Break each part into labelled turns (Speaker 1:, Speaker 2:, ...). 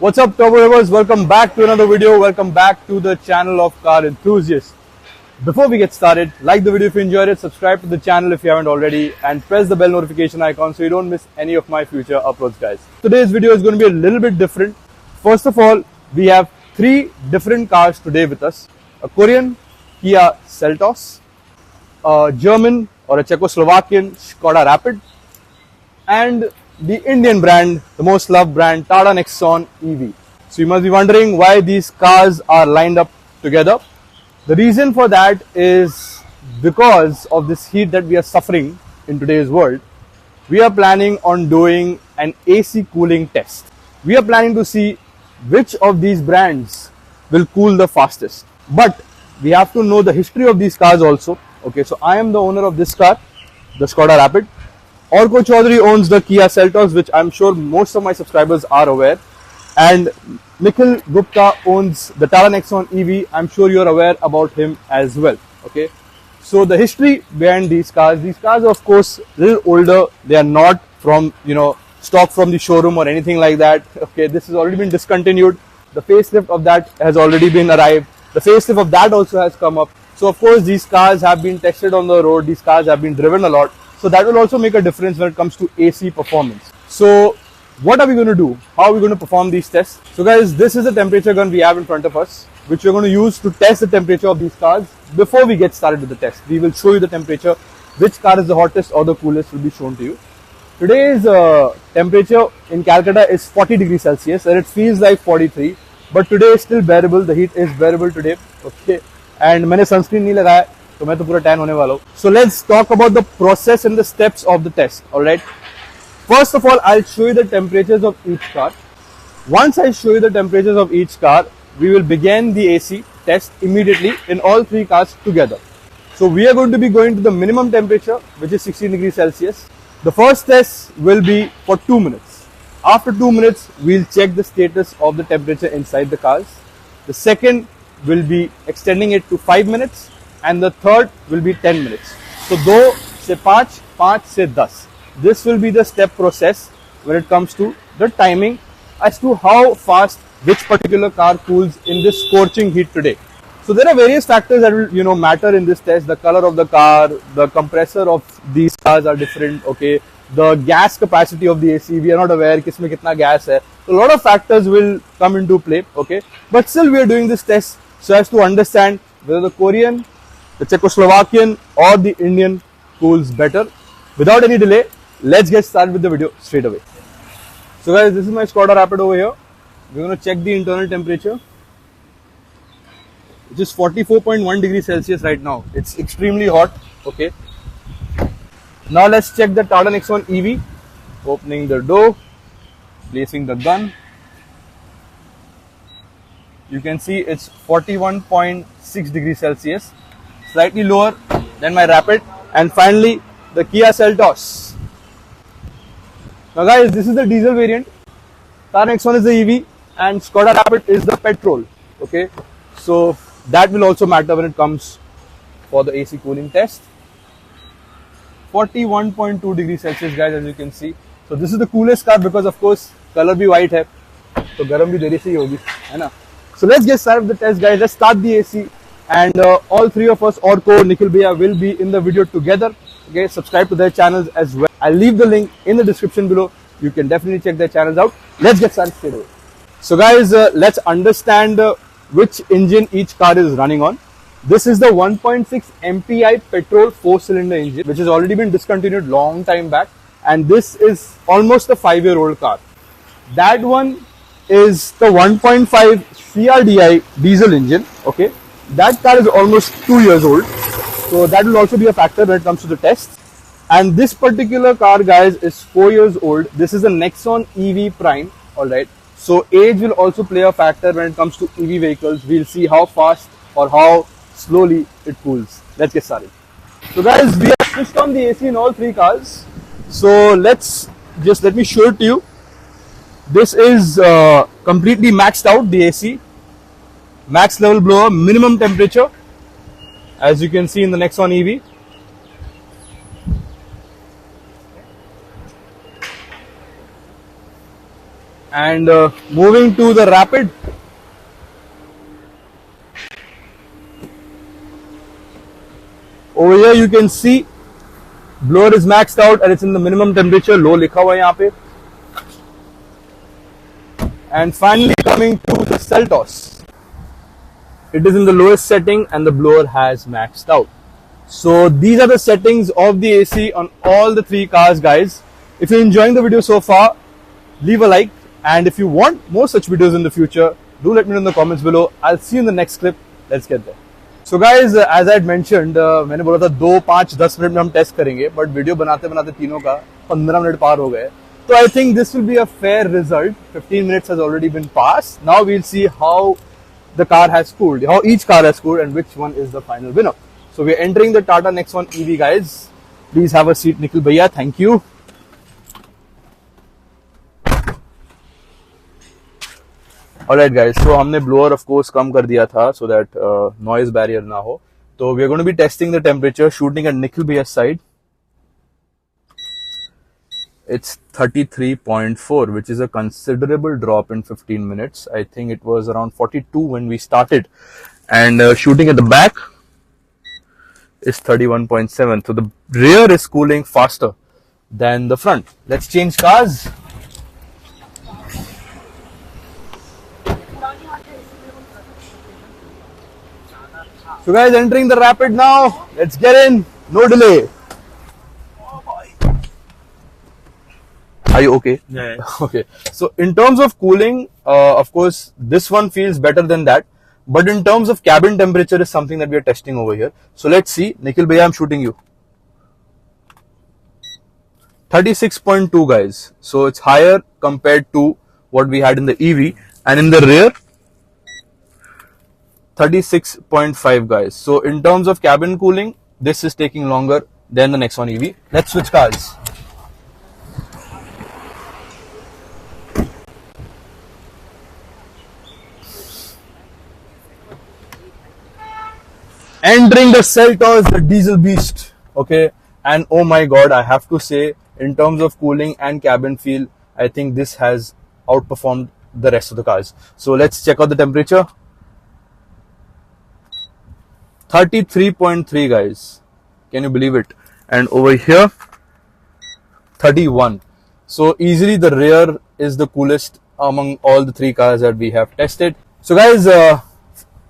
Speaker 1: What's up, Turbo Lovers? Welcome back to another video. Welcome back to the channel of Car Enthusiasts. Before we get started, like the video if you enjoyed it, subscribe to the channel if you haven't already, and press the bell notification icon so you don't miss any of my future uploads, guys. Today's video is going to be a little bit different. First of all, we have three different cars today with us. A Korean Kia Seltos, a German or a Czechoslovakian Skoda Rapid, and the Indian brand, the most loved brand, Tata Nexon EV. So you must be wondering why these cars are lined up together. The reason for that is because of this heat that we are suffering in today's world. We are planning on doing an AC cooling test. We are planning to see which of these brands will cool the fastest. But we have to know the history of these cars also. Okay, so I am the owner of this car, the Skoda Rapid. Orko Chaudhary owns the Kia Seltos, which I'm sure most of my subscribers are aware. And Nikhil Gupta owns the Tata Nexon EV. I'm sure you're aware about him as well. Okay. So the history behind these cars are of course a little older. They are not from, stock from the showroom or anything like that. Okay. This has already been discontinued. The facelift of that has already been arrived. The facelift of that also has come up. So of course these cars have been tested on the road. These cars have been driven a lot. So that will also make a difference when it comes to AC performance. So what are we going to do? How are we going to perform these tests? So guys, this is the temperature gun we have in front of us, which we're going to use to test the temperature of these cars. Before we get started with the test, we will show you the temperature. Which car is the hottest or the coolest will be shown to you. Today's temperature in Calcutta is 40 degrees Celsius and it feels like 43. But today is still bearable. The heat is bearable today. Okay. And मैंने sunscreen नहीं लगाया तो मैं तो पूरा tan होने वाला हूँ. So let's talk about the process and the steps of the test. Alright. First of all, I'll show you the temperatures of each car. Once I show you the temperatures of each car, we will begin the AC test immediately in all three cars together. So we are going to be going to the minimum temperature, which is 16 degrees Celsius. The first test will be for 2 minutes. After 2 minutes, we'll check the status of the temperature inside the cars. The second will be extending it to 5 minutes. And the third will be 10 minutes. So 2 से 5, 5 से 10. This will be the step process when it comes to the timing as to how fast which particular car cools in this scorching heat today. So there are various factors that will matter in this test. The color of the car, the compressor of these cars are different. Okay, the gas capacity of the AC, we are not aware किसमें कितना gas है. So a lot of factors will come into play. Okay, but still we are doing this test so as to understand whether the Korean, the Czechoslovakian or the Indian cools better. Without any delay, let's get started with the video straight away. So guys, this is my Skoda Rapid over here. We're going to check the internal temperature, which is 44.1 degrees Celsius right now. It's extremely hot. Okay. Now let's check the Tata Nexon EV. Opening the door, placing the gun. You can see it's 41.6 degrees Celsius. Slightly lower than my Rapid. And finally, the Kia Seltos. Now guys, this is the diesel variant. Tata Nexon is the EV and Skoda Rapid is the petrol. Okay, so that will also matter when it comes for the AC cooling test. 41.2 degrees Celsius, guys, as you can see. So this is the coolest car because of course color bhi white hai. So garam bhi deri se hi hogi, hai na? So let's get started with the test, guys. Let's start the AC. And all three of us, Orko, Nikhil Bhaiya, will be in the video together. Okay, subscribe to their channels as well. I'll leave the link in the description below. You can definitely check their channels out. Let's get started straight away. So guys, let's understand which engine each car is running on. This is the 1.6 MPI petrol 4-cylinder engine, which has already been discontinued long time back. And this is almost a 5-year-old car. That one is the 1.5 CRDI diesel engine. Okay. That car is almost 2 years old. So that will also be a factor when it comes to the test. And this particular car, guys, is 4 years old. This is a Nexon EV Prime. Alright. So age will also play a factor when it comes to EV vehicles. We'll see how fast or how slowly it cools. Let's get started. So guys, we have switched on the AC in all three cars. So let me show it to you. This is completely maxed out, the AC. Max level blower, minimum temperature, as you can see in the Nexon EV. And moving to the rapid. Over here you can see blower is maxed out and it's in the minimum temperature, low likha hua hai yahan pe. And finally coming to the cell toss. It is in the lowest setting and the blower has maxed out. So these are the settings of the AC on all the three cars, guys. If you're enjoying the video so far, leave a like. And if you want more such videos in the future, do let me know in the comments below. I'll see you in the next clip. Let's get there. So guys, as I had mentioned, मैंने बोला था 2, 5, 10 minute में हम test करेंगे, but video बनाते बनाते तीनों का 15 मिनट पार हो गए. So I think this will be a fair result. 15 minutes has already been passed. Now we'll see how the car has cooled, how each car has cooled, and which one is the final winner. So we're entering the Tata Nexon EV, guys. Please have a seat, Nikhil Bhaiya. Thank you. Alright guys, so हमने blower of course कम कर दिया था so that noise barrier ना हो. So we are going to be testing the temperature, shooting at Nikhil Bhaiya's side. It's 33.4, which is a considerable drop in 15 minutes. I think it was around 42 when we started. And shooting at the back is 31.7. So the rear is cooling faster than the front. Let's change cars. So guys, entering the rapid now. Let's get in. No delay. Are you okay?
Speaker 2: Yeah.
Speaker 1: Okay. So in terms of cooling, of course, this one feels better than that. But in terms of cabin temperature is something that we are testing over here. So let's see. Nikhil Bhaiya, I'm shooting you. 36.2 guys. So it's higher compared to what we had in the EV. And in the rear, 36.5 guys. So in terms of cabin cooling, this is taking longer than the Nexon EV. Let's switch cars. Entering the Seltos, the diesel beast. Okay, and oh my god, I have to say, in terms of cooling and cabin feel, I think this has outperformed the rest of the cars. So let's check out the temperature. 33.3 guys. Can you believe it? And over here, 31. So easily the rear is the coolest among all the three cars that we have tested. So guys,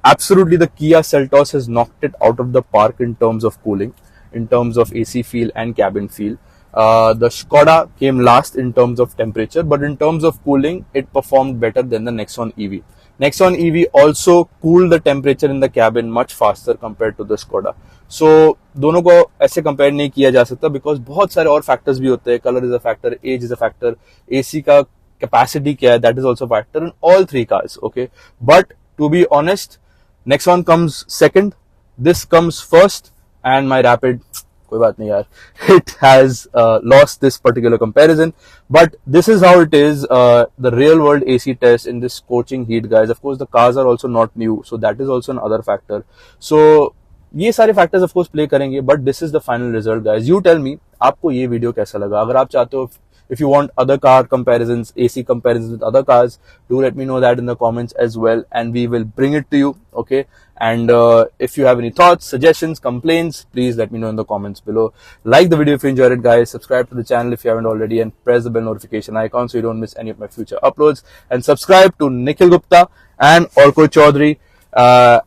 Speaker 1: absolutely the Kia Seltos has knocked it out of the park in terms of cooling, in terms of AC feel and cabin feel. The Skoda came last in terms of temperature, but in terms of cooling, it performed better than the Nexon EV. Nexon EV also cooled the temperature in the cabin much faster compared to the Skoda. So दोनों को ऐसे compare नहीं किया जा सकता because बहुत सारे और factors भी होते हैं. Color is a factor, age is a factor, AC का capacity क्या है, that is also a factor in all three cars. Okay, but to be honest, Nexon comes second, this comes first, and my Rapid, कोई बात नहीं यार, it has lost this particular comparison. But this is how it is, the real world AC test in this scorching heat, guys. Of course, the cars are also not new, so that is also another factor. So ये सारे factors of course play करेंगे, but this is the final result, guys. You tell me, आपको ये video कैसा लगा? अगर आप चाहते हो, if you want other car comparisons, AC comparisons with other cars, do let me know that in the comments as well, and we will bring it to you. Okay, and if you have any thoughts, suggestions, complaints, please let me know in the comments below. Like the video if you enjoyed it, guys. Subscribe to the channel if you haven't already, and press the bell notification icon so you don't miss any of my future uploads. And subscribe to Nikhil Gupta and Orko Chaudhary,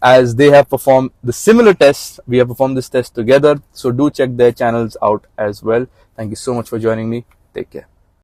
Speaker 1: as they have performed the similar tests. We have performed this test together, so do check their channels out as well. Thank you so much for joining me. Take care.